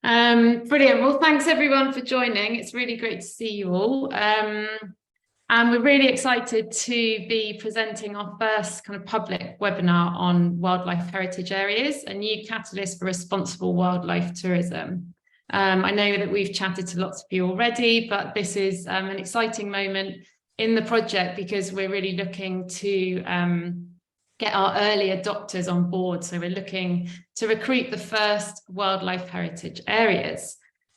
Brilliant. Well, thanks everyone for joining. It's really great to see you all. And we're really excited to be presenting our first kind of public webinar on wildlife heritage areas, a new catalyst for responsible wildlife tourism. I know that we've chatted to lots of you already, but this is an exciting moment in the project because we're really looking to get our early adopters on board. So we're looking to recruit the first wildlife heritage areas.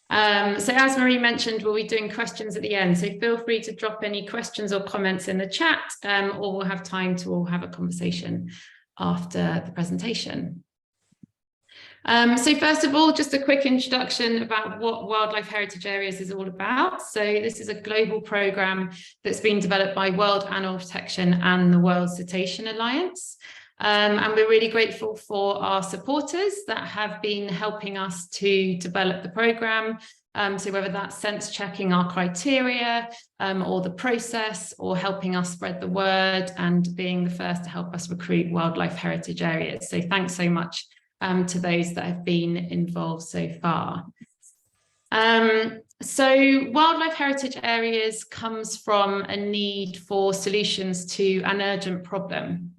So as Marie mentioned, we'll be doing questions at the end. So feel free to drop any questions or comments in the chat, or we'll have time to all have a conversation after the presentation. So first of all, just a quick introduction about what Wildlife Heritage Areas is all about. So this is a global programme that's been developed by World Animal Protection and the World Cetacean Alliance. And we're really grateful for our supporters that have been helping us to develop the programme. So whether that's sense checking our criteria or the process, or helping us spread the word and being the first to help us recruit wildlife heritage areas. So thanks so much to those that have been involved so far. So wildlife heritage areas comes from a need for solutions to an urgent problem.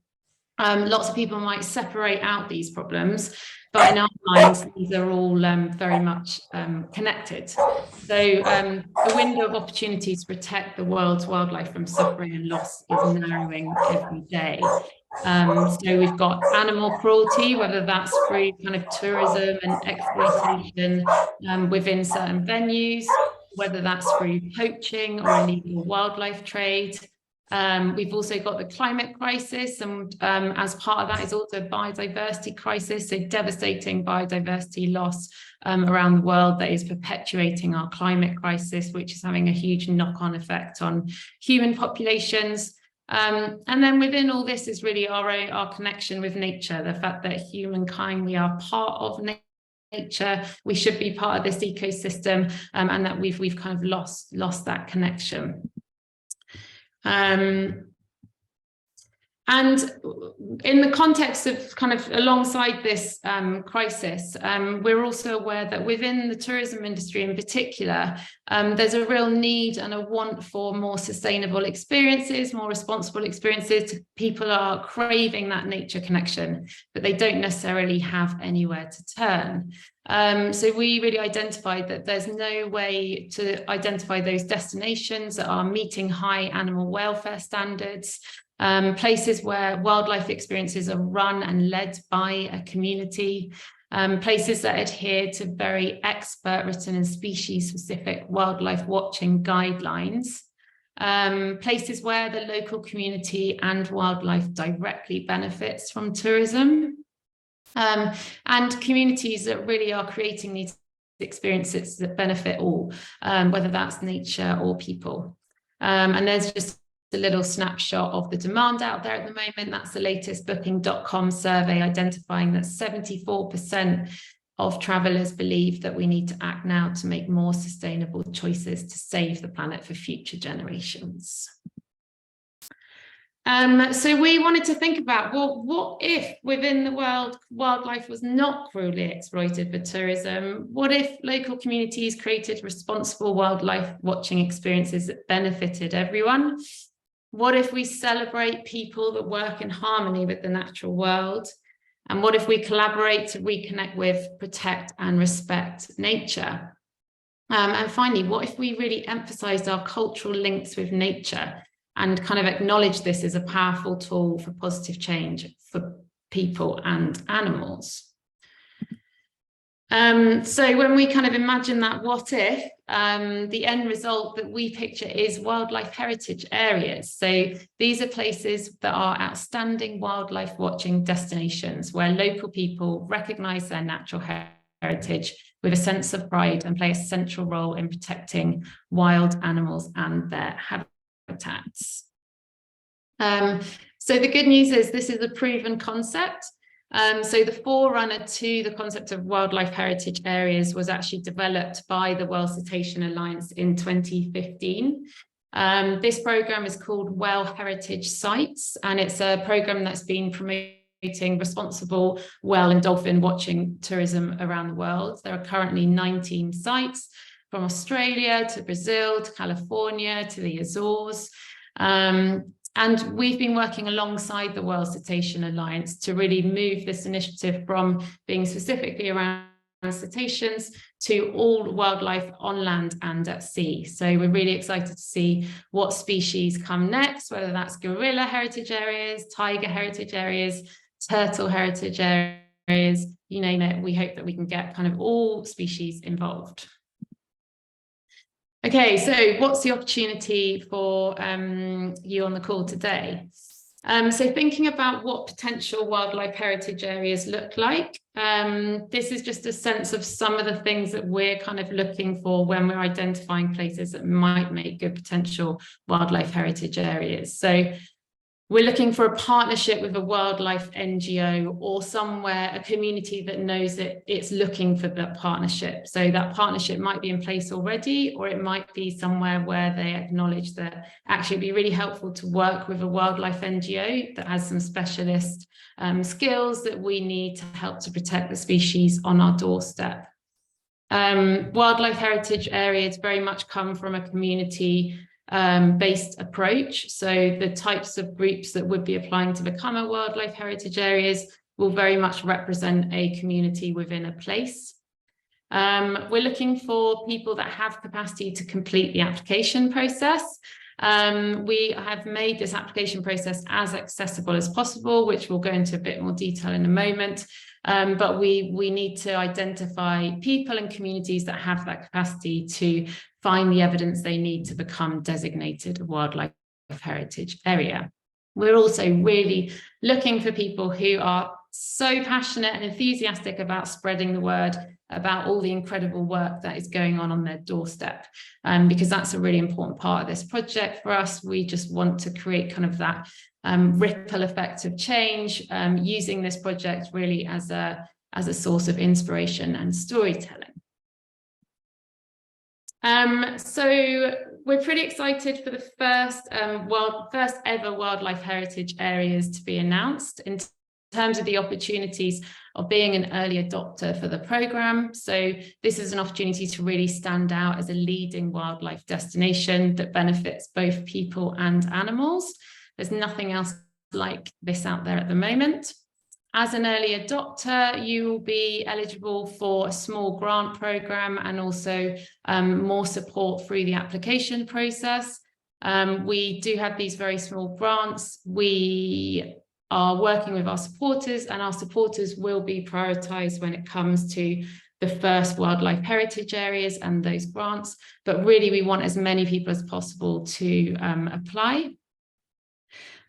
Lots of people might separate out these problems, but in our minds, these are all very much connected. So the window of opportunity to protect the world's wildlife from suffering and loss is narrowing every day. So we've got animal cruelty, whether that's through kind of tourism and exploitation within certain venues, whether that's through poaching or illegal wildlife trade. We've also got the climate crisis, and as part of that is also a biodiversity crisis, so devastating biodiversity loss around the world that is perpetuating our climate crisis, which is having a huge knock-on effect on human populations. And then within all this is really our connection with nature, the fact that humankind, we are part of nature, we should be part of this ecosystem, and that we've kind of lost that connection. And in the context of kind of alongside this crisis, we're also aware that within the tourism industry in particular, there's a real need and a want for more sustainable experiences, more responsible experiences. People are craving that nature connection, but they don't necessarily have anywhere to turn. So we really identified that there's no way to identify those destinations that are meeting high animal welfare standards, places where wildlife experiences are run and led by a community, places that adhere to very expert written and species specific wildlife watching guidelines, places where the local community and wildlife directly benefits from tourism, and communities that really are creating these experiences that benefit all, whether that's nature or people. And there's just a little snapshot of the demand out there at the moment. That's the latest Booking.com survey identifying that 74% of travellers believe that we need to act now to make more sustainable choices to save the planet for future generations. So we wanted to think about, well, what if within the world wildlife was not cruelly exploited for tourism? What if local communities created responsible wildlife watching experiences that benefited everyone? What if we celebrate people that work in harmony with the natural world? And what if we collaborate to reconnect with, protect and respect nature? And finally, what if we really emphasized our cultural links with nature and kind of acknowledge this as a powerful tool for positive change for people and animals? So when we kind of imagine that what if, the end result that we picture is wildlife heritage areas. So these are places that are outstanding wildlife watching destinations where local people recognise their natural heritage with a sense of pride and play a central role in protecting wild animals and their habitats. So the good news is this is a proven concept. So the forerunner to the concept of wildlife heritage areas was actually developed by the World Cetacean Alliance in 2015. This programme is called Well Heritage Sites, and it's a programme that's been promoted responsible whale and dolphin watching tourism around the world. There are currently 19 sites, from Australia to Brazil to California to the Azores. And we've been working alongside the World Cetacean Alliance to really move this initiative from being specifically around cetaceans to all wildlife on land and at sea. So we're really excited to see what species come next, whether that's gorilla heritage areas, tiger heritage areas, turtle heritage areas, you name it. We hope that we can get kind of all species involved. Okay, so what's the opportunity for you on the call today? So thinking about what potential wildlife heritage areas look like, this is just a sense of some of the things that we're kind of looking for when we're identifying places that might make good potential wildlife heritage areas. So we're looking for a partnership with a wildlife NGO or somewhere, a community that knows that it's looking for that partnership. So that partnership might be in place already, or it might be somewhere where they acknowledge that actually it'd be really helpful to work with a wildlife NGO that has some specialist skills that we need to help to protect the species on our doorstep. Wildlife heritage areas very much come from a community based approach. So the types of groups that would be applying to become a wildlife heritage areas will very much represent a community within a place. We're looking for people that have capacity to complete the application process. We have made this application process as accessible as possible, which we'll go into a bit more detail in a moment. But we need to identify people and communities that have that capacity to find the evidence they need to become designated a wildlife heritage area. We're also really looking for people who are so passionate and enthusiastic about spreading the word about all the incredible work that is going on their doorstep, because that's a really important part of this project for us. We just want to create kind of that ripple effect of change, using this project really as a source of inspiration and storytelling. So we're pretty excited for the first ever wildlife heritage areas to be announced in terms of the opportunities of being an early adopter for the programme. So this is an opportunity to really stand out as a leading wildlife destination that benefits both people and animals. There's nothing else like this out there at the moment. As an early adopter, you will be eligible for a small grant programme and also more support through the application process. We do have these very small grants. We are working with our supporters, and our supporters will be prioritised when it comes to the first wildlife heritage areas and those grants. But really, we want as many people as possible to apply.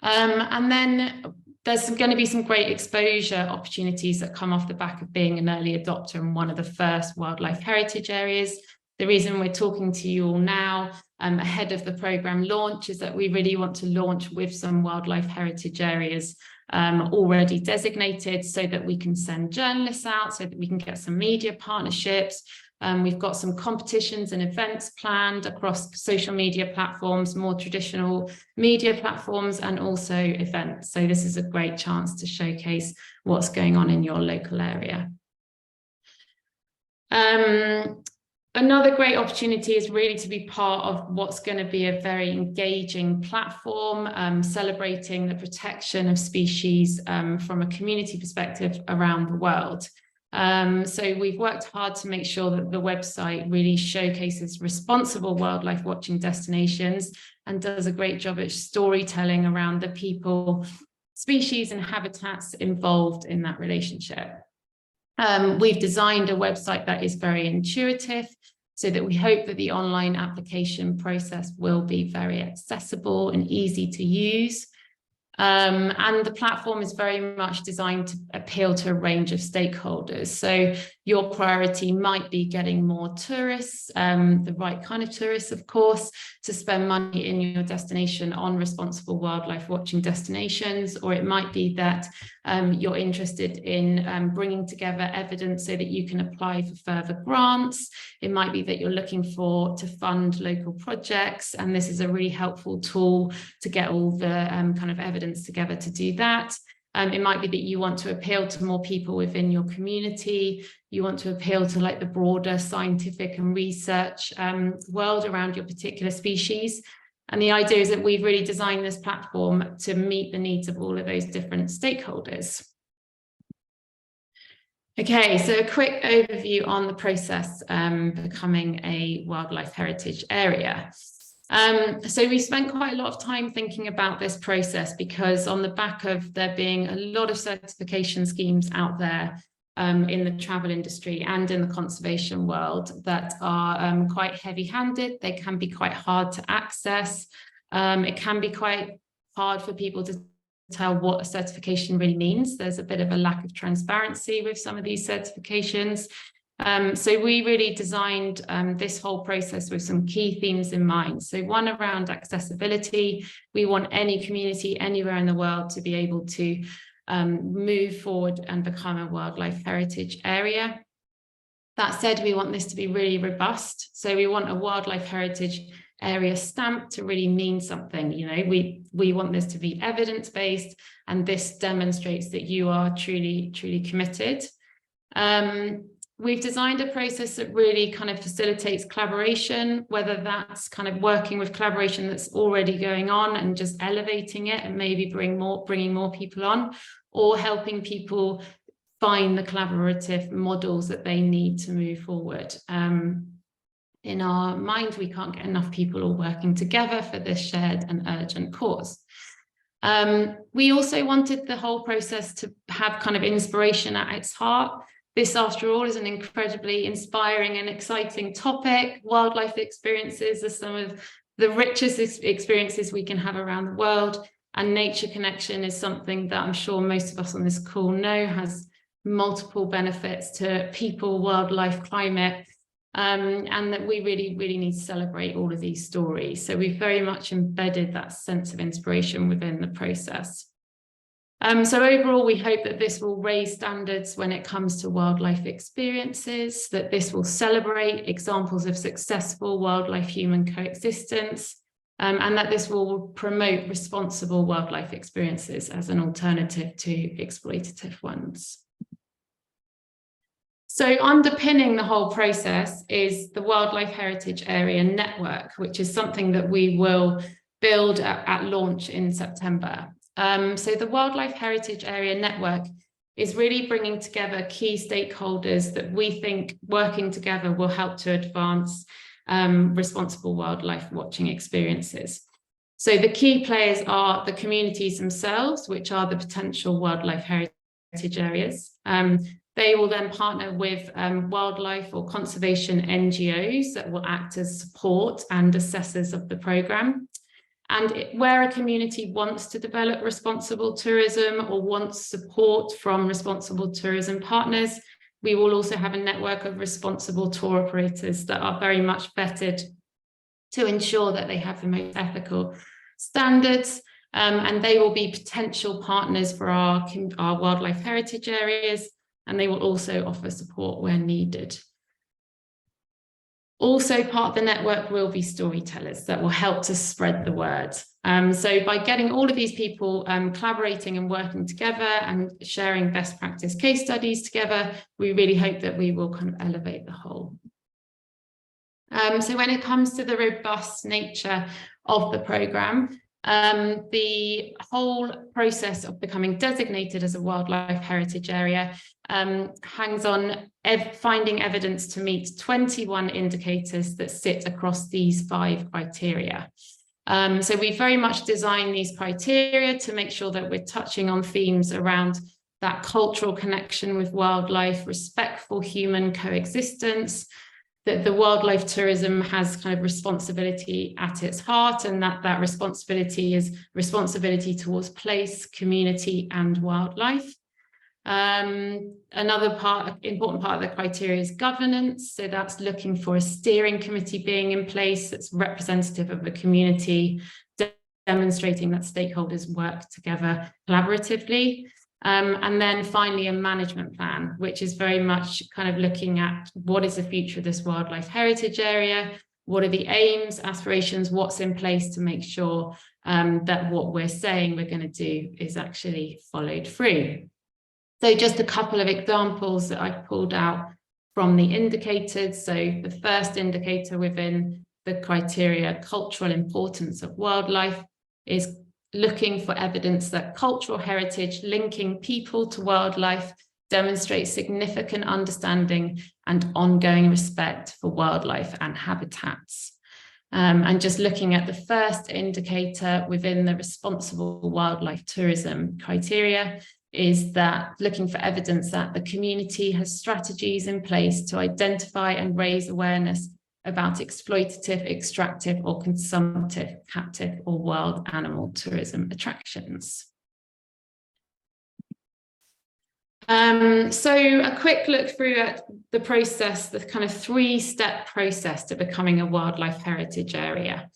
And then there's going to be some great exposure opportunities that come off the back of being an early adopter in one of the first wildlife heritage areas. The reason we're talking to you all now ahead of the programme launch is that we really want to launch with some wildlife heritage areas already designated, so that we can send journalists out, so that we can get some media partnerships. We've got some competitions and events planned across social media platforms, more traditional media platforms, and also events. So this is a great chance to showcase what's going on in your local area. Another great opportunity is really to be part of what's going to be a very engaging platform, celebrating the protection of species from a community perspective around the world. So we've worked hard to make sure that the website really showcases responsible wildlife watching destinations and does a great job at storytelling around the people, species and habitats involved in that relationship. We've designed a website that is very intuitive, so that we hope that the online application process will be very accessible and easy to use. And the platform is very much designed to appeal to a range of stakeholders. So your priority might be getting more tourists, the right kind of tourists, of course, to spend money in your destination on responsible wildlife watching destinations, or it might be that you're interested in bringing together evidence so that you can apply for further grants. It might be that you're looking to fund local projects, and this is a really helpful tool to get all the kind of evidence together to do that. It might be that you want to appeal to more people within your community. You want to appeal to like the broader scientific and research world around your particular species. And the idea is that we've really designed this platform to meet the needs of all of those different stakeholders. Okay, so a quick overview on the process becoming a wildlife heritage area. So we spent quite a lot of time thinking about this process, because on the back of there being a lot of certification schemes out there in the travel industry and in the conservation world that are quite heavy-handed, they can be quite hard to access. It can be quite hard for people to tell what a certification really means. There's a bit of a lack of transparency with some of these certifications. So we really designed this whole process with some key themes in mind. So one around accessibility. We want any community anywhere in the world to be able to move forward and become a wildlife heritage area. That said, we want this to be really robust. So we want a wildlife heritage area stamp to really mean something. You know, we want this to be evidence-based, and this demonstrates that you are truly committed. We've designed a process that really kind of facilitates collaboration, whether that's kind of working with collaboration that's already going on and just elevating it and maybe bringing more people on, or helping people find the collaborative models that they need to move forward. In our mind, we can't get enough people all working together for this shared and urgent cause. We also wanted the whole process to have kind of inspiration at its heart. This, after all, is an incredibly inspiring and exciting topic. Wildlife experiences are some of the richest experiences we can have around the world, and nature connection is something that I'm sure most of us on this call know has multiple benefits to people, wildlife, climate, and that we really need to celebrate all of these stories. So we've very much embedded that sense of inspiration within the process. So overall, we hope that this will raise standards when it comes to wildlife experiences, that this will celebrate examples of successful wildlife-human coexistence, and that this will promote responsible wildlife experiences as an alternative to exploitative ones. So underpinning the whole process is the Wildlife Heritage Area Network, which is something that we will build at launch in September. So the Wildlife Heritage Area Network is really bringing together key stakeholders that we think working together will help to advance responsible wildlife watching experiences. So the key players are the communities themselves, which are the potential wildlife heritage areas. They will then partner with wildlife or conservation NGOs that will act as support and assessors of the programme. And where a community wants to develop responsible tourism or wants support from responsible tourism partners, we will also have a network of responsible tour operators that are very much vetted to ensure that they have the most ethical standards. And they will be potential partners for our wildlife heritage areas, and they will also offer support where needed. Also, part of the network will be storytellers that will help to spread the word. So by getting all of these people collaborating and working together and sharing best practice case studies together, we really hope that we will kind of elevate the whole. So when it comes to the robust nature of the programme, the whole process of becoming designated as a wildlife heritage area hangs on finding evidence to meet 21 indicators that sit across these 5 criteria. So we very much designed these criteria to make sure that we're touching on themes around that cultural connection with wildlife, respectful human coexistence, that the wildlife tourism has kind of responsibility at its heart, and that responsibility is responsibility towards place, community, and wildlife. Another important part of the criteria is governance. So that's looking for a steering committee being in place that's representative of the community, demonstrating that stakeholders work together collaboratively. And then finally, a management plan, which is very much kind of looking at what is the future of this wildlife heritage area, what are the aims, aspirations, what's in place to make sure that what we're saying we're going to do is actually followed through. So just a couple of examples that I've pulled out from the indicators. So the first indicator within the criteria, cultural importance of wildlife, is looking for evidence that cultural heritage linking people to wildlife demonstrates significant understanding and ongoing respect for wildlife and habitats. And just looking at the first indicator within the responsible wildlife tourism criteria is that looking for evidence that the community has strategies in place to identify and raise awareness about exploitative, extractive or consumptive captive or wild animal tourism attractions. So a quick look through at the process, the kind of 3-step process to becoming a wildlife heritage area.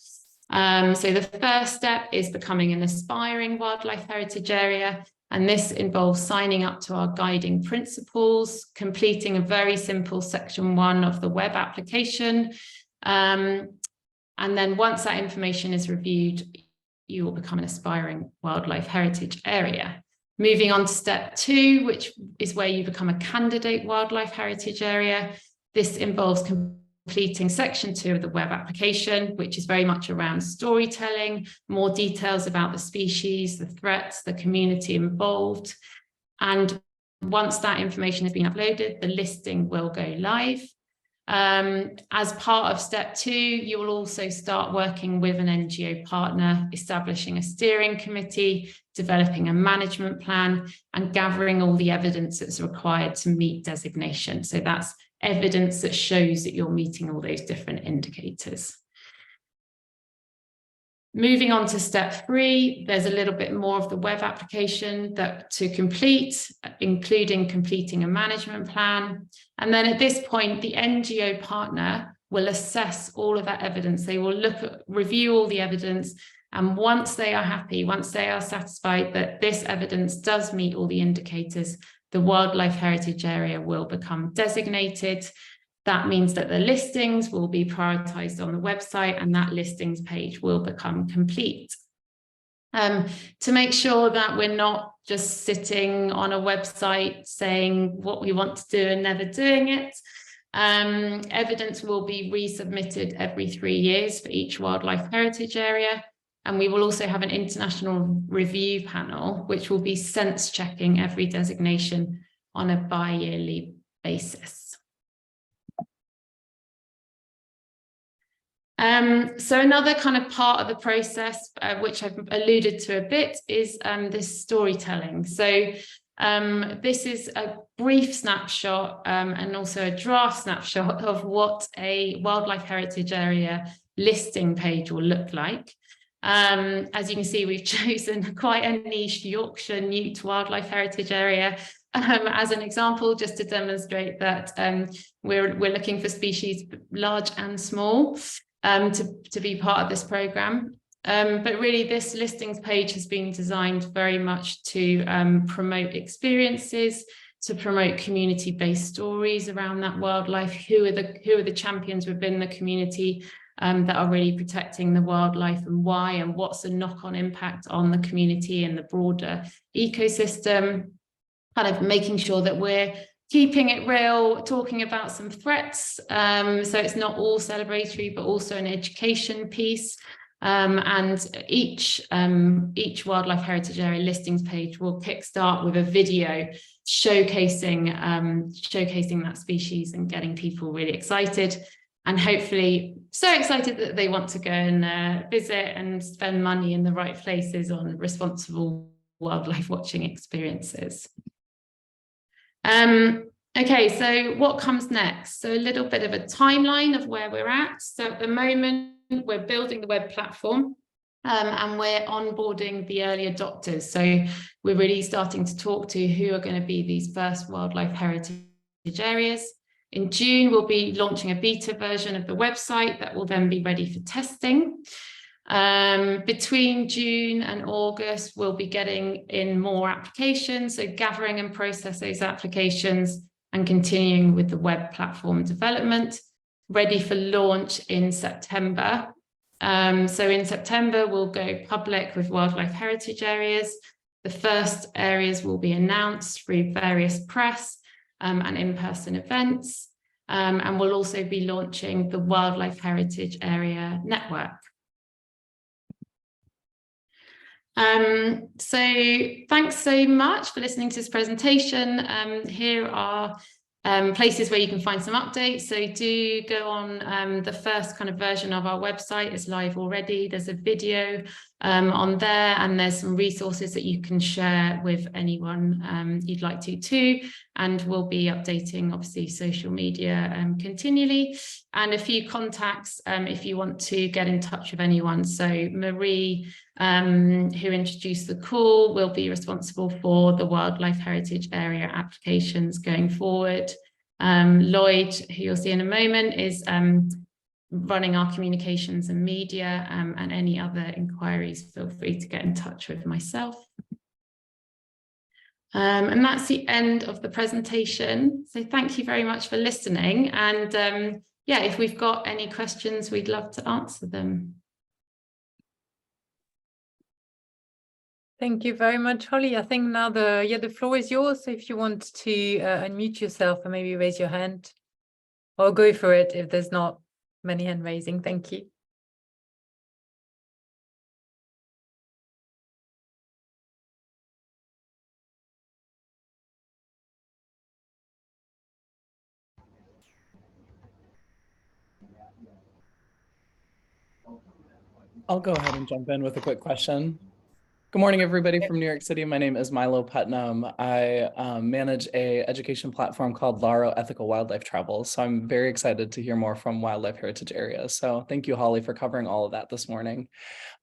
So the first step is becoming an aspiring wildlife heritage area. And this involves signing up to our guiding principles, completing a very simple section 1 of the web application. And then once that information is reviewed, you will become an aspiring wildlife heritage area. Moving on to step 2, which is where you become a candidate wildlife heritage area. This involves completing section 2 of the web application, which is very much around storytelling, more details about the species, the threats, the community involved. And once that information has been uploaded, the listing will go live. As part of step 2, you will also start working with an NGO partner, establishing a steering committee, developing a management plan, and gathering all the evidence that's required to meet designation. So that's evidence that shows that you're meeting all those different indicators. Moving on to step 3, there's a little bit more of the web application to complete, including completing a management plan. And then at this point, the NGO partner will assess all of that evidence. They will review all the evidence. And once they are happy, once they are satisfied that this evidence does meet all the indicators, the wildlife heritage area will become designated. That means that the listings will be prioritized on the website and that listings page will become complete. To make sure that we're not just sitting on a website saying what we want to do and never doing it, evidence will be resubmitted every 3 years for each wildlife heritage area. And we will also have an international review panel, which will be sense checking every designation on a bi-yearly basis. So another kind of part of the process, which I've alluded to a bit, is this storytelling. So this is a brief snapshot and also a draft snapshot of what a wildlife heritage area listing page will look like. As you can see, we've chosen quite a niche Yorkshire Newt Wildlife Heritage Area as an example, just to demonstrate that we're looking for species large and small to be part of this programme. But really, this listings page has been designed very much to promote experiences, to promote community-based stories around that wildlife. Who are the champions within the community that are really protecting the wildlife, and why, and what's the knock-on impact on the community and the broader ecosystem? Kind of making sure that we're keeping it real, talking about some threats. So it's not all celebratory, but also an education piece. And each wildlife heritage area listings page will kickstart with a video showcasing that species and getting people really excited, and hopefully so excited that they want to go and visit and spend money in the right places on responsible wildlife watching experiences. Okay, so what comes next? So a little bit of a timeline of where we're at. So at the moment, we're building the web platform and we're onboarding the early adopters. So we're really starting to talk to who are going to be these first wildlife heritage areas. In June, we'll be launching a beta version of the website that will then be ready for testing. Between June and August, we'll be getting in more applications, so gathering and process those applications and continuing with the web platform development. ready for launch in September. So in September, we'll go public with wildlife heritage areas. The first areas will be announced through various press and in-person events. And we'll also be launching the Wildlife Heritage Area Network. So thanks so much for listening to this presentation. Here are places where you can find some updates. So do go on the first kind of version of our website is live already. There's a video on there, and there's some resources that you can share with anyone you'd like to too. And we'll be updating obviously social media continually, and a few contacts if you want to get in touch with anyone. So Marie, who introduced the call, will be responsible for the wildlife heritage area applications going forward. Lloyd, who you'll see in a moment, is running our communications and media, and any other inquiries, feel free to get in touch with myself. And that's the end of the presentation. So thank you very much for listening. And yeah, if we've got any questions, we'd love to answer them. Thank you very much, Holly. I think now the floor is yours. So if you want to unmute yourself and maybe raise your hand, or go for it if there's not many hand raising. Thank you. I'll go ahead and jump in with a quick question. Good morning, everybody from New York City. My name is Milo Putnam. I manage an education platform called Laro Ethical Wildlife Travels. So I'm very excited to hear more from wildlife heritage areas. So thank you, Holly, for covering all of that this morning.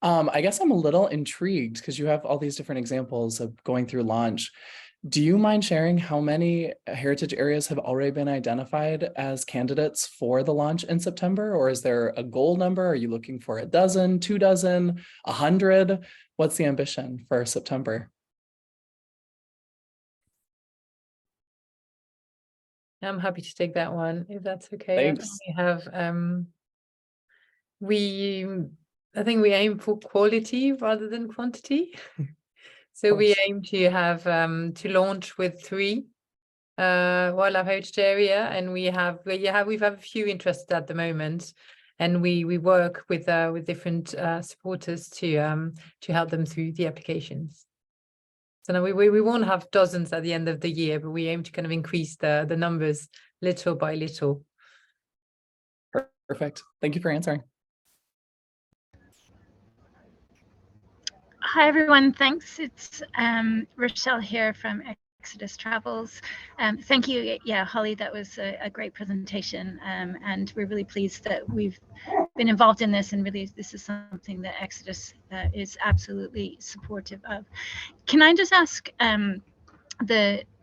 I guess I'm a little intrigued because you have all these different examples of going through launch. Do you mind sharing how many heritage areas have already been identified as candidates for the launch in September? Or is there a goal number? Are you looking for a dozen, 2 dozen, 100? What's the ambition for September? I'm happy to take that one, if that's okay. Thanks. We have, I think we aim for quality rather than quantity. So we aim to have to launch with 3 wildlife heritage area, and we've a few interested at the moment, and we work with different supporters to help them through the applications. So now we won't have dozens at the end of the year, but we aim to kind of increase the numbers little by little. Perfect. Thank you for answering. Hi, everyone. Thanks. It's Rochelle here from Exodus Travels. Thank you. Yeah, Holly, that was a great presentation. And we're really pleased that we've been involved in this, and really this is something that Exodus is absolutely supportive of. Can I just ask,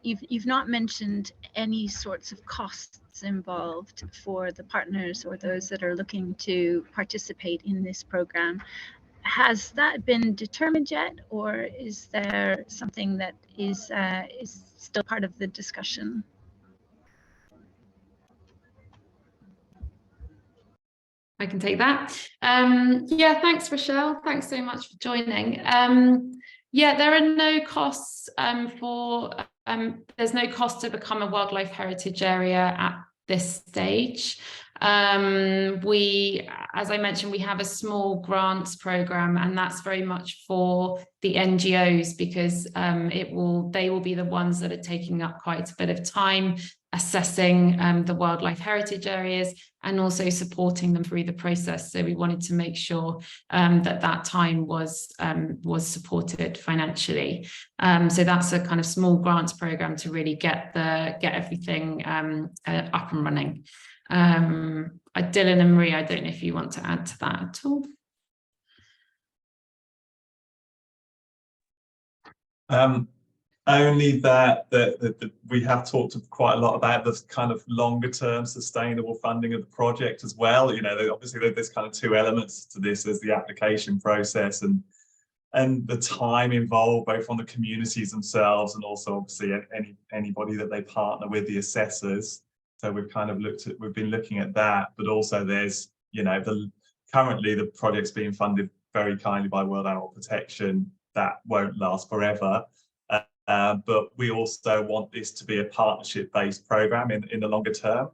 you've not mentioned any sorts of costs involved for the partners or those that are looking to participate in this program. Has that been determined yet, or is there something that is still part of the discussion? I can take that. Yeah, thanks, Rochelle. Thanks so much for joining. Yeah, there are no costs there's no cost to become a wildlife heritage area at this stage. As I mentioned, we have a small grants program, and that's very much for the NGOs, because they will be the ones that are taking up quite a bit of time assessing the wildlife heritage areas and also supporting them through the process. So we wanted to make sure that time was supported financially. So that's a kind of small grants program to really get everything up and running. Dylan and Marie, I don't know if you want to add to that at all. Only that we have talked quite a lot about the kind of longer term sustainable funding of the project as well. You know, obviously there's kind of 2 elements to this. There's the application process and the time involved, both on the communities themselves and also obviously anybody that they partner with, the assessors. So we've kind of we've been looking at that, but also there's, you know, currently the project's being funded very kindly by World Animal Protection. That won't last forever. But we also want this to be a partnership-based program in the longer term.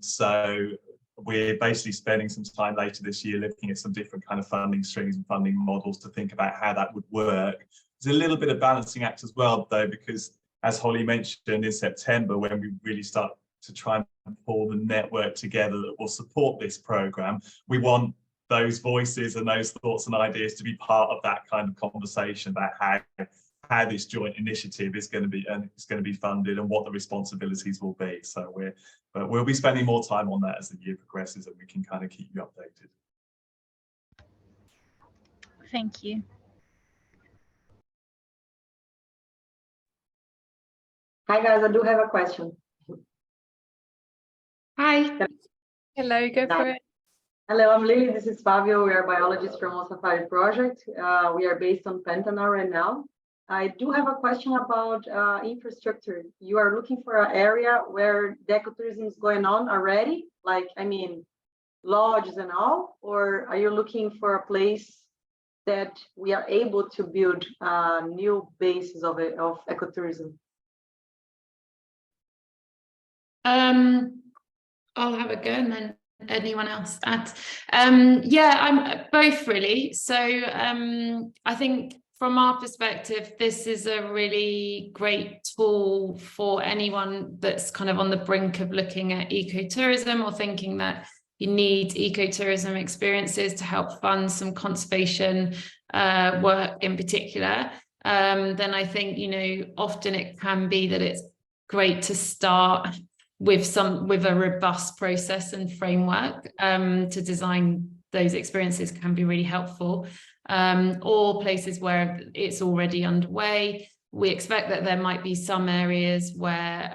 So we're basically spending some time later this year looking at some different kind of funding streams and funding models to think about how that would work. There's a little bit of balancing act as well, though, because as Holly mentioned, in September, when we really start to try and pull the network together that will support this program, we want those voices and those thoughts and ideas to be part of that kind of conversation about how this joint initiative is going to be funded and what the responsibilities will be. So we'll be spending more time on that as the year progresses, and we can kind of keep you updated. Thank you. Hi guys, I do have a question. Hi. Hello, go for it. Hello, I'm Lily. This is Fabio. We are biologists from All Safari Project. We are based on Pantanal right now. I do have a question about infrastructure. You are looking for an area where the ecotourism is going on already, like, I mean, lodges and all, or are you looking for a place that we are able to build new bases of ecotourism? I'll have a go and then anyone else add. Yeah, I'm both really. So I think from our perspective, this is a really great tool for anyone that's kind of on the brink of looking at ecotourism or thinking that you need ecotourism experiences to help fund some conservation work in particular. Then I think, you know, often it can be that it's great to start with a robust process and framework to design those experiences can be really helpful. Or places where it's already underway. We expect that there might be some areas where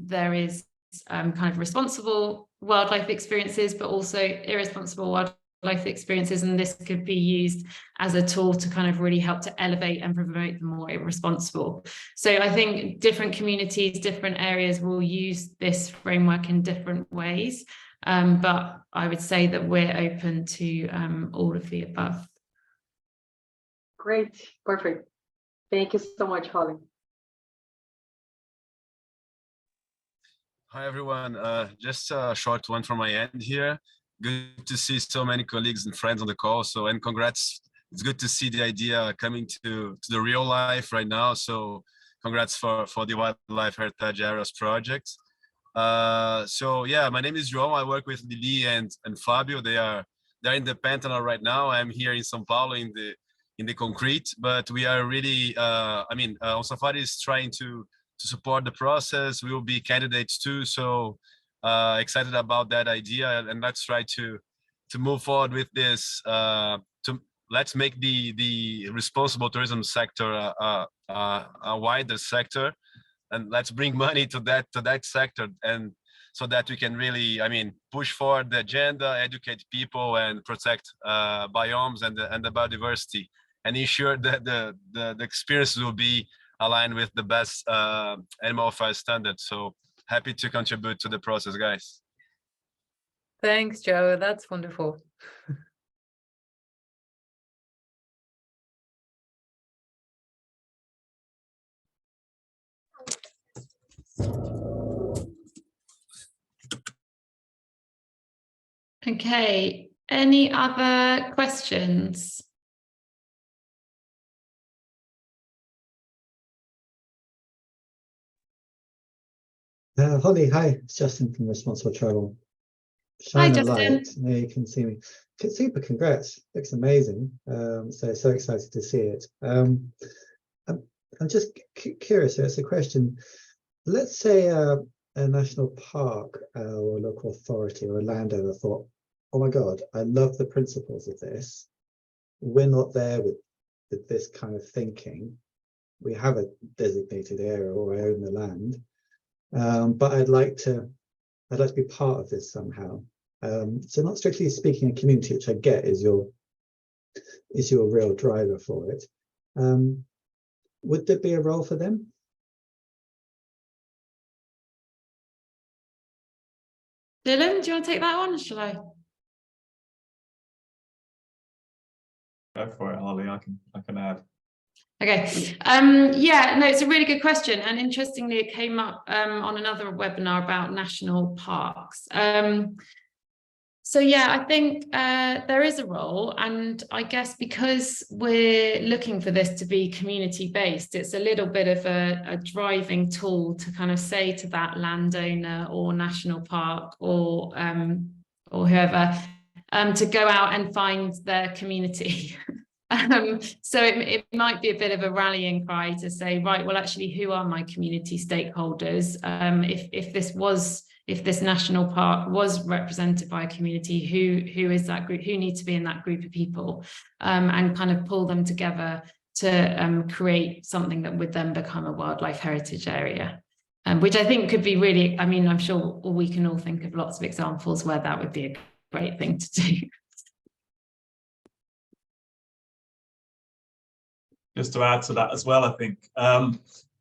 there is kind of responsible wildlife experiences, but also irresponsible wildlife experiences, and this could be used as a tool to kind of really help to elevate and promote the more irresponsible. So I think different communities, different areas will use this framework in different ways, but I would say that we're open to all of the above. Great, perfect. Thank you so much, Holly. Hi, everyone. Just a short one from my end here. Good to see so many colleagues and friends on the call. So, and congrats. It's good to see the idea coming to the real life right now. So congrats for the Wildlife Heritage Areas project. So yeah, my name is João. I work with Lili and Fabio. They're in the Pantanal right now. I'm here in São Paulo in the concrete, but we are really, All Safari is trying to support the process. We will be candidates too. So excited about that idea, and let's try to move forward with this. Let's make the responsible tourism sector a wider sector, and let's bring money to that sector, and so that we can really, push forward the agenda, educate people, and protect biomes and the biodiversity, and ensure that the experience will be aligned with the best animal welfare standards. So happy to contribute to the process, guys. Thanks, Joe. That's wonderful. Okay, any other questions? Holly, hi, it's Justin from Responsible Travel. Hi, Shine a Justin. light. Now you can see me. Super, congrats. Looks amazing. So excited to see it. I'm just curious. It's a question. Let's say a national park or a local authority or a landowner thought, oh my God, I love the principles of this. We're not there with this kind of thinking. We have a designated area or I own the land. But I'd like to be part of this somehow. So not strictly speaking a community, which I get is your real driver for it. Would there be a role for them? Dylan, do you want to take that one, or shall I? Go for it, Holly. I can add. Okay. Yeah, no, it's a really good question. And interestingly, it came up on another webinar about national parks. So yeah, I think there is a role, and I guess because we're looking for this to be community-based, it's a little bit of a driving tool to kind of say to that landowner or national park or whoever to go out and find their community. So it might be a bit of a rallying cry to say, right, well, actually, who are my community stakeholders? If this national park was represented by a community, who is that group? Who needs to be in that group of people, and kind of pull them together to create something that would then become a wildlife heritage area, which I think could be really. I mean, I'm sure we can all think of lots of examples where that would be a great thing to do. Just to add to that as well, I think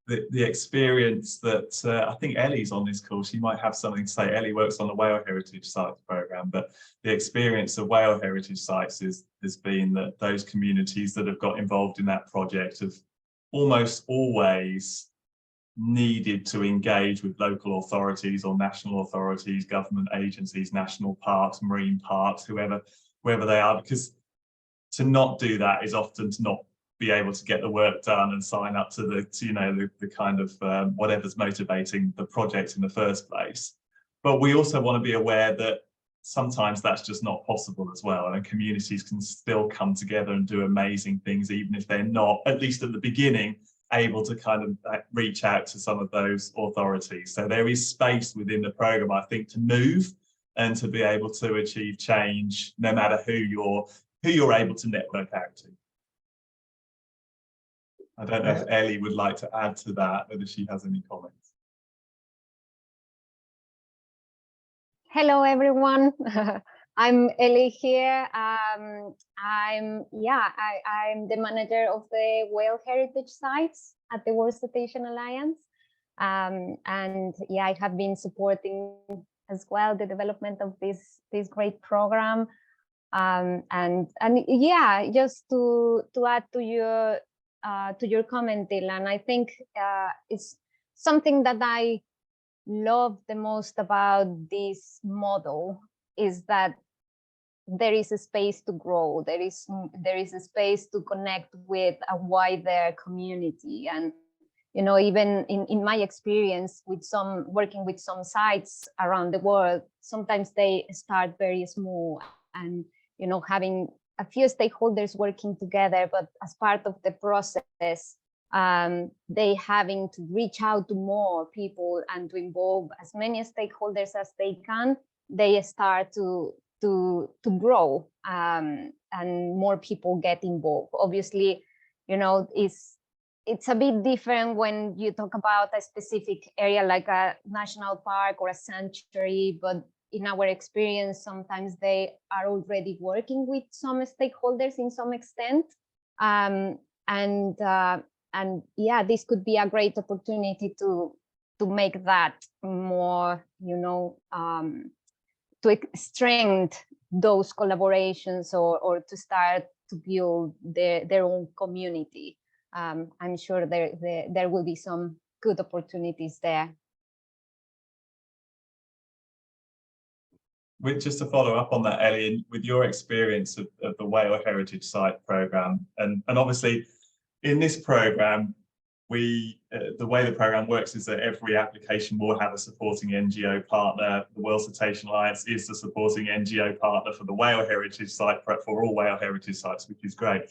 the experience that I think Ellie's on this call, she might have something to say. Ellie works on the Whale Heritage Sites programme, but the experience of Whale Heritage Sites has been that those communities that have got involved in that project have almost always needed to engage with local authorities or national authorities, government agencies, national parks, marine parks, whoever they are, because to not do that is often to not be able to get the work done and sign up to the kind of whatever's motivating the project in the first place. But we also want to be aware that sometimes that's just not possible as well, and communities can still come together and do amazing things even if they're not, at least at the beginning, able to kind of reach out to some of those authorities. So there is space within the programme, I think, to move and to be able to achieve change no matter who you're able to network out to. I don't know if Ellie would like to add to that, whether she has any comments. Hello, everyone. I'm Ellie here. I'm the manager of the Whale Heritage Sites at the World Cetacean Alliance. And yeah, I have been supporting as well the development of this great program. And yeah, just to add to your comment, Dylan, I think it's something that I love the most about this model is that there is a space to grow. There is a space to connect with a wider community. And you know, even in my experience with working with some sites around the world, sometimes they start very small and you know, having a few stakeholders working together, but as part of the process, they having to reach out to more people and to involve as many stakeholders as they can, they start to grow, and more people get involved. Obviously, you know, it's a bit different when you talk about a specific area like a national park or a sanctuary, but in our experience, sometimes they are already working with some stakeholders in some extent. And yeah, this could be a great opportunity to make that more, you know, to strengthen those collaborations or to start to build their own community. I'm sure there will be some good opportunities there. Just to follow up on that, Ellie, with your experience of the Whale Heritage Site programme, and obviously in this programme, the way the programme works is that every application will have a supporting NGO partner. The World Cetacean Alliance is the supporting NGO partner for the Whale Heritage Site for all Whale Heritage Sites, which is great.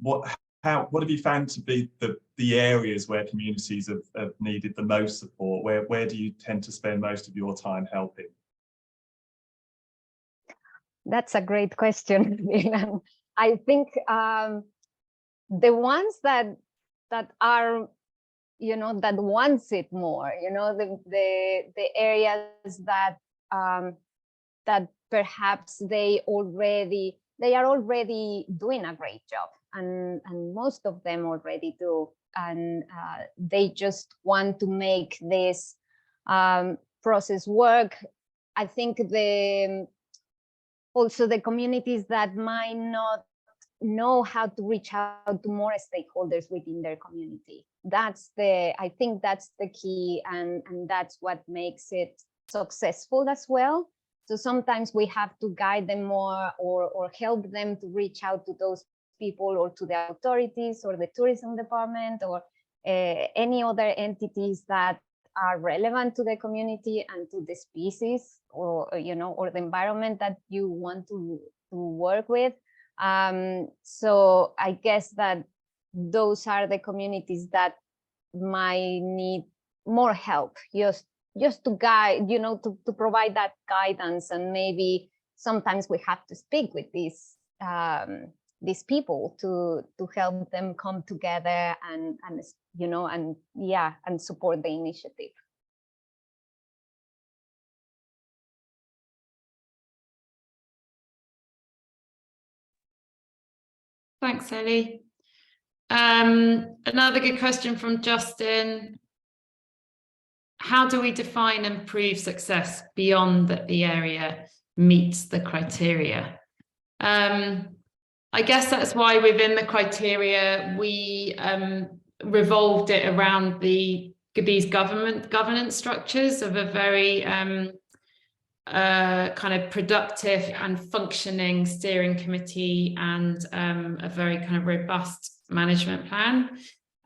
What have you found to be the areas where communities have needed the most support? Where do you tend to spend most of your time helping? That's a great question. I think the ones that are, you know, that wants it more, you know, the areas that that perhaps they are already doing a great job, and most of them already do, and they just want to make this process work I think also the communities that might not know how to reach out to more stakeholders within their community. I think that's the key, and that's what makes it successful as well. So sometimes we have to guide them more or help them to reach out to those people or to the authorities or the tourism department or any other entities that are relevant to the community and to the species or the environment that you want to work with. So I guess that those are the communities that might need more help, just to guide, to provide that guidance. And maybe sometimes we have to speak with these people to help them come together and support the initiative. Thanks, Ellie. Another good question from Justin. How do we define and prove success beyond that the area meets the criteria? I guess that's why within the criteria, we revolved it around these governance structures of a very kind of productive and functioning steering committee and a very kind of robust management plan.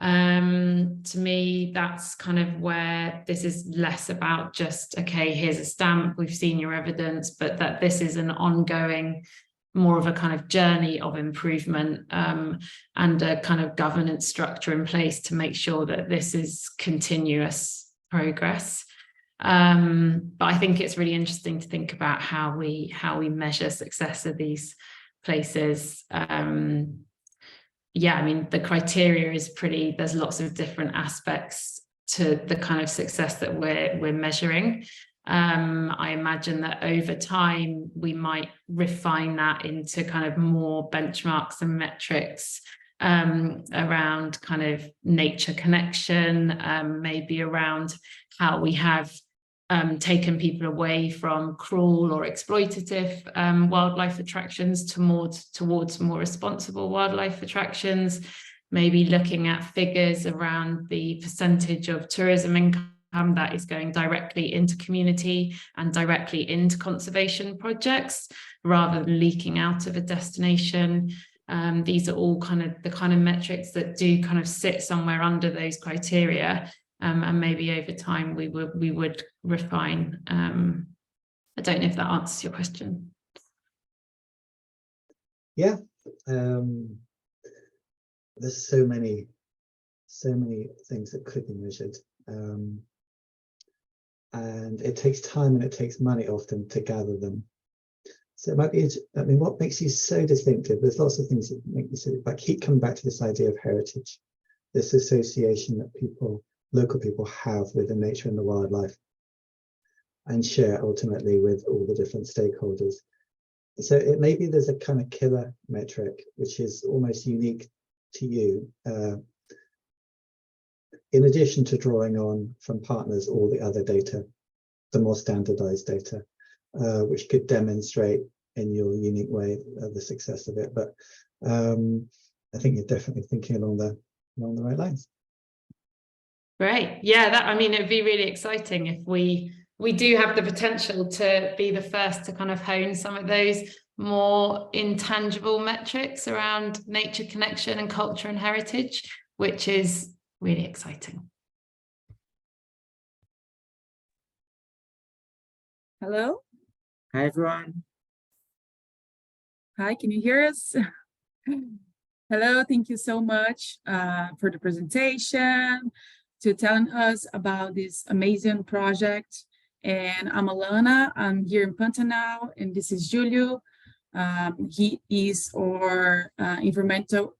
To me, that's kind of where this is less about just, okay, here's a stamp, we've seen your evidence, but that this is an ongoing, more of a kind of journey of improvement and a kind of governance structure in place to make sure that this is continuous progress. But I think it's really interesting to think about how we measure success of these places. Yeah, I mean, the criteria is there's lots of different aspects to the kind of success that we're measuring. I imagine that over time, we might refine that into kind of more benchmarks and metrics around kind of nature connection, maybe around how we have taken people away from cruel or exploitative wildlife attractions towards more responsible wildlife attractions, maybe looking at figures around the percentage of tourism income that is going directly into community and directly into conservation projects rather than leaking out of a destination. These are all kind of the kind of metrics that do kind of sit somewhere under those criteria. And maybe over time we would refine. I don't know if that answers your question. Yeah, there's so many things that could be measured, and it takes time and it takes money often to gather them. So it might be, I mean, what makes you so distinctive? There's lots of things that make you so, but keep coming back to this idea of heritage, this association that local people have with the nature and the wildlife and share ultimately with all the different stakeholders. So it maybe there's a kind of killer metric, which is almost unique to you, in addition to drawing on from partners all the other data, the more standardized data, which could demonstrate in your unique way the success of it. But I think you're definitely thinking along the right lines. Great. Yeah, I mean, it'd be really exciting if we do have the potential to be the first to kind of hone some of those more intangible metrics around nature connection and culture and heritage, which is really exciting. Hello. Hi, everyone. Hi, can you hear us? Hello, thank you so much for the presentation, to telling us about this amazing project. And I'm Alana, I'm here in Pantanal, and this is Julio. He is our environmental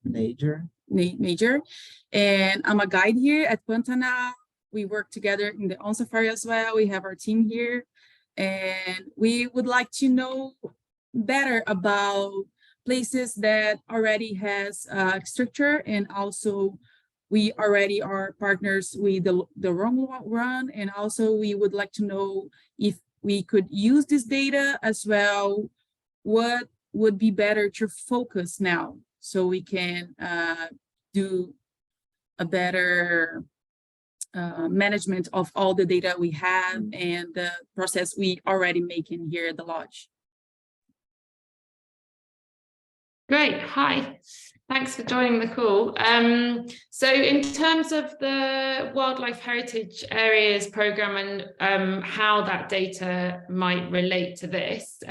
major, and I'm a guide here at Pantanal. We work together in the On Safari as well. We have our team here, and we would like to know better about places that already has structure and also we already are partners with the Long Run, and also we would like to know if we could use this data as well. What would be better to focus now so we can do a better management of all the data we have and the process we already making here at the lodge. Great, hi. Thanks for joining the call. So in terms of the Wildlife Heritage Areas Programme and how that data might relate to this,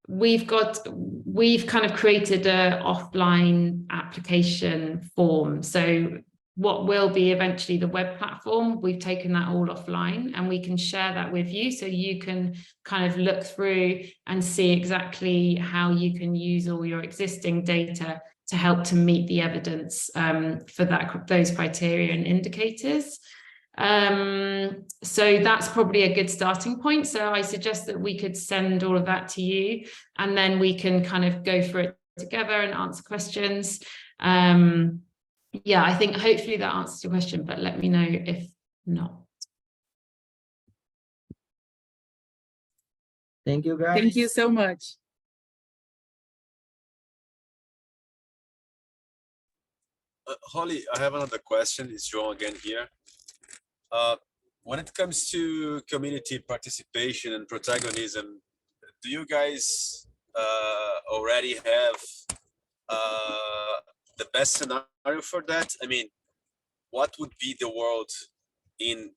we've kind of created an offline application form. So what will be eventually the web platform, we've taken that all offline and we can share that with you so you can kind of look through and see exactly how you can use all your existing data to help to meet the evidence for those criteria and indicators. So that's probably a good starting point. So I suggest that we could send all of that to you and then we can kind of go through it together and answer questions. Yeah, I think hopefully that answers your question, but let me know if not. Thank you, guys. Thank you so much. Holly, I have another question. It's João again here. When it comes to community participation and protagonism, do you guys already have the best scenario for that? I mean, what would be the world in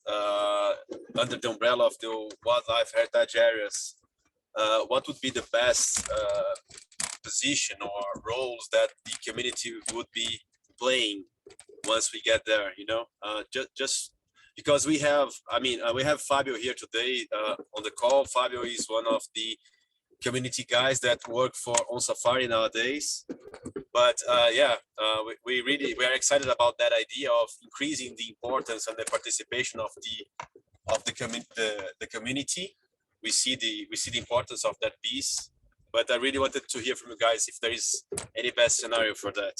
under the umbrella of the wildlife heritage areas? What would be the best position or roles that the community would be playing once we get there? You know, just because we have, I mean, we have Fabio here today on the call. Fabio is one of the community guys that work for On Safari nowadays. But yeah, we are excited about that idea of increasing the importance and the participation of the community. We see the importance of that piece. But I really wanted to hear from you guys if there is any best scenario for that.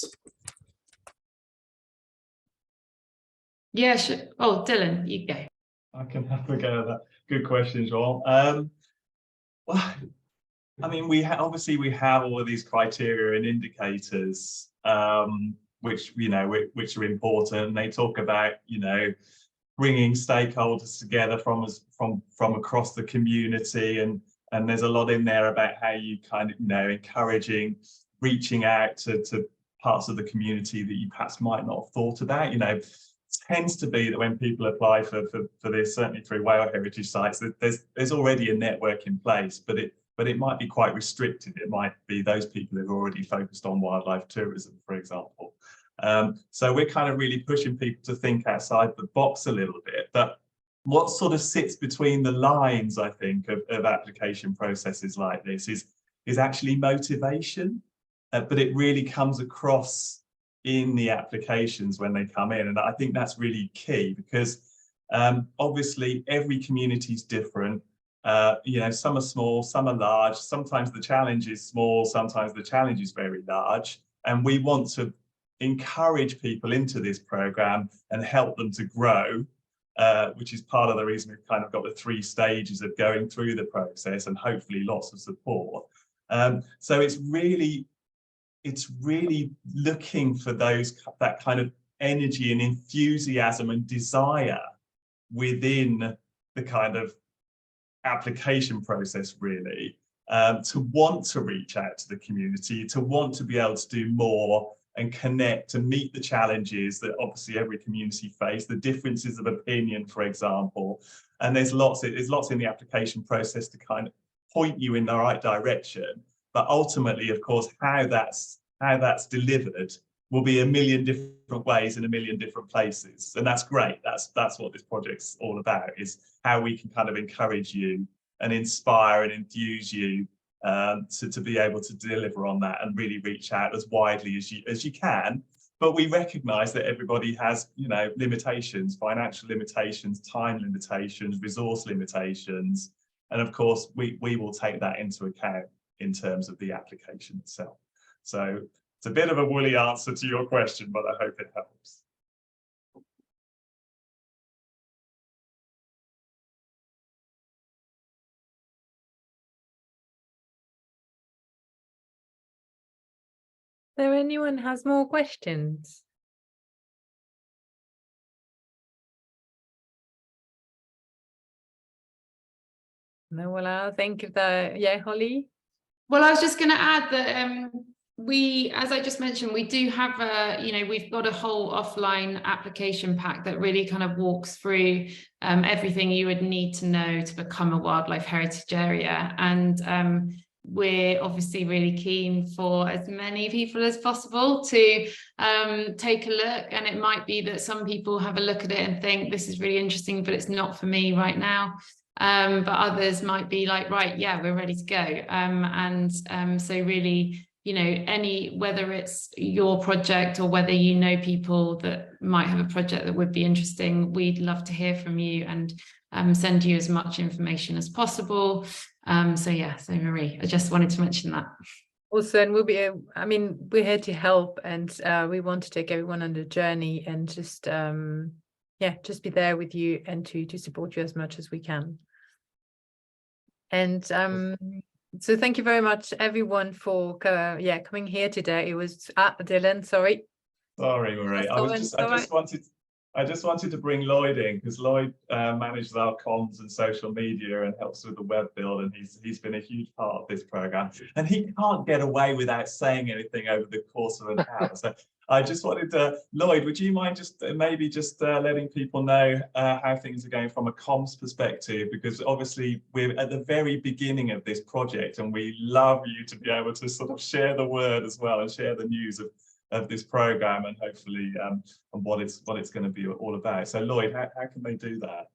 Yeah, sure. Oh, Dylan, you go. I can have a go at that. Good question, Joel. Well, I mean, obviously we have all of these criteria and indicators, which which are important. They talk about, bringing stakeholders together from across the community, and there's a lot in there about how you kind of encouraging, reaching out to parts of the community that you perhaps might not have thought about. Tends to be that when people apply for this, certainly through whale heritage sites, there's already a network in place, but it might be quite restricted. It might be those people who've already focused on wildlife tourism, for example. So we're kind of really pushing people to think outside the box a little bit. But what sort of sits between the lines, I think, of application processes like this is actually motivation, but it really comes across in the applications when they come in. And I think that's really key because obviously every community is different. Some are small, some are large. Sometimes the challenge is small, sometimes the challenge is very large. And we want to encourage people into this program and help them to grow, which is part of the reason we've kind of got the 3 stages of going through the process and hopefully lots of support. So it's really looking for that kind of energy and enthusiasm and desire within the kind of application process, really, to want to reach out to the community, to want to be able to do more and connect and meet the challenges that obviously every community face, the differences of opinion, for example. And there's lots in the application process to kind of point you in the right direction. But ultimately, of course, how that's delivered will be a million different ways in a million different places. And that's great. That's what this project's all about, is how we can kind of encourage you and inspire and enthuse you to be able to deliver on that and really reach out as widely as you can. But we recognize that everybody has, limitations, financial limitations, time limitations, resource limitations. And of course, we will take that into account in terms of the application itself. So it's a bit of a woolly answer to your question, but I hope it helps. there anyone has more questions? No, well, I think that, yeah, Holly? Well, I was just going to add that we, as I just mentioned, we do have we've got a whole offline application pack that really kind of walks through everything you would need to know to become a wildlife heritage area. And we're obviously really keen for as many people as possible to take a look. And it might be that some people have a look at it and think this is really interesting, but it's not for me right now. But others might be like, right, yeah, we're ready to go. So really, whether it's your project or whether you know people that might have a project that would be interesting, we'd love to hear from you and send you as much information as possible. So Marie, I just wanted to mention that. Also, and we'll be, we're here to help, and we want to take everyone on the journey and just be there with you and to support you as much as we can. And so thank you very much, everyone, for coming here today. It was Dylan, sorry. Sorry, Marie. I just wanted to bring Lloyd in, because Lloyd manages our comms and social media and helps with the web build, and he's been a huge part of this program. And he can't get away without saying anything over the course of an hour. So I just wanted to, Lloyd, would you mind just letting people know how things are going from a comms perspective? Because obviously we're at the very beginning of this project, and we love you to be able to sort of share the word as well and share the news of this program, and hopefully and what it's going to be all about. So Lloyd, how can they do that?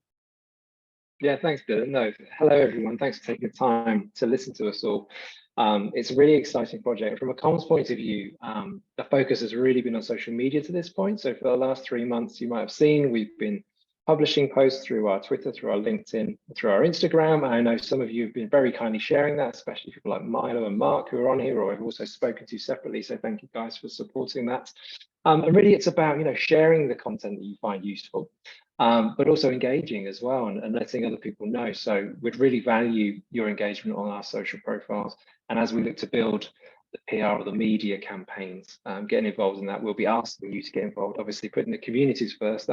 Yeah, thanks, Dylan. No, hello everyone. Thanks for taking the time to listen to us all. It's a really exciting project. From a comms point of view, the focus has really been on social media to this point. So for the last 3 months, you might have seen, we've been publishing posts through our Twitter, through our LinkedIn, through our Instagram. I know some of you have been very kindly sharing that, especially people like Milo and Mark who are on here, or I've also spoken to separately. So thank you guys for supporting that. And really it's about, sharing the content that you find useful, but also engaging as well and letting other people know. So we'd really value your engagement on our social profiles. And as we look to build the PR or the media campaigns, getting involved in that, we'll be asking you to get involved, obviously putting the communities first.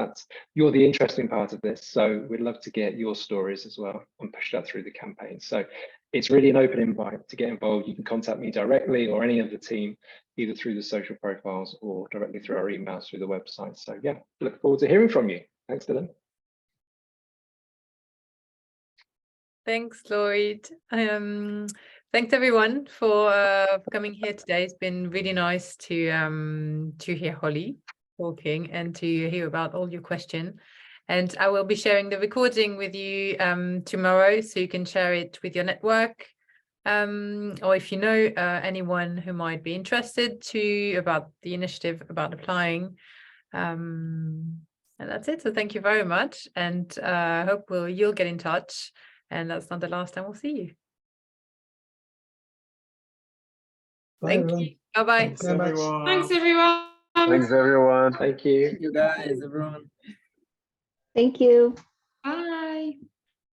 You're the interesting part of this. So we'd love to get your stories as well and push that through the campaign. So it's really an open invite to get involved. You can contact me directly or any of the team, either through the social profiles or directly through our emails through the website. So yeah, look forward to hearing from you. Thanks, Dylan. Thanks, Lloyd. Thanks everyone for coming here today. It's been really nice to hear Holly talking and to hear about all your questions. And I will be sharing the recording with you tomorrow, so you can share it with your network. Or if you know anyone who might be interested about the initiative, about applying. And that's it. So thank you very much, and hope you'll get in touch. And that's not the last time we'll see you. Thank you. Bye-bye. Thanks very much. Thanks, everyone. Thanks, everyone. Thank you. Thank you guys, everyone. Thank you.